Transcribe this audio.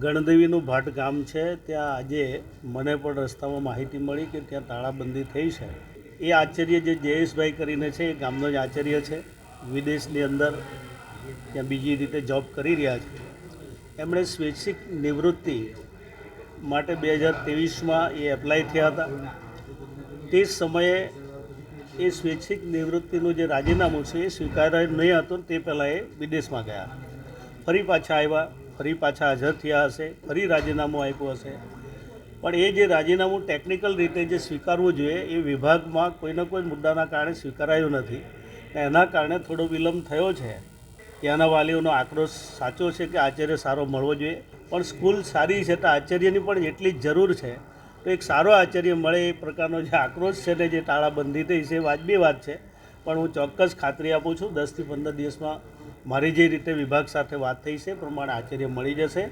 ગણદેવીનું ભાટ ગામ છે, ત્યાં આજે મને પણ રસ્તામાં માહિતી મળી કે ત્યાં તાળાબંધી થઈ છે. એ આચાર્ય જે જયેશભાઈ કરીને છે, એ ગામનો જ આચાર્ય છે. વિદેશની અંદર ત્યાં બીજી રીતે જોબ કરી રહ્યા છે. એમણે સ્વૈચ્છિક નિવૃત્તિ માટે 2023માં એ એપ્લાય થયા હતા. તે સમયે એ સ્વૈચ્છિક નિવૃત્તિનું જે રાજીનામું છે એ સ્વીકારાયું નહીં હતું. તે પહેલાં એ વિદેશમાં ગયા, ફરી પાછા આવ્યા, ફરી પાછા હાજર થયા હશે, ફરી રાજીનામું આપ્યું હશે. પણ એ જે રાજીનામું ટેકનિકલ રીતે જે સ્વીકારવું જોઈએ એ વિભાગમાં કોઈને કોઈ મુદ્દાના કારણે સ્વીકારાયું નથી. એના કારણે થોડો વિલંબ થયો છે. ત્યાંના વાલીઓનો આક્રોશ સાચો છે કે આચાર્ય સારો મળવો જોઈએ, પણ સ્કૂલ સારી છે તો આચાર્યની પણ એટલી જ જરૂર છે. તો એક સારો આચાર્ય મળે એ પ્રકારનો જે આક્રોશ છે ને જે તાળાબંધી થઈ છે એ વાજબી વાત છે. પણ હું ચોક્કસ ખાતરી આપું છું 10 થી 15 દિવસમાં મારી જે રીતે વિભાગ સાથે વાત થઈ છે એ પ્રમાણે આચાર્ય મળી જશે.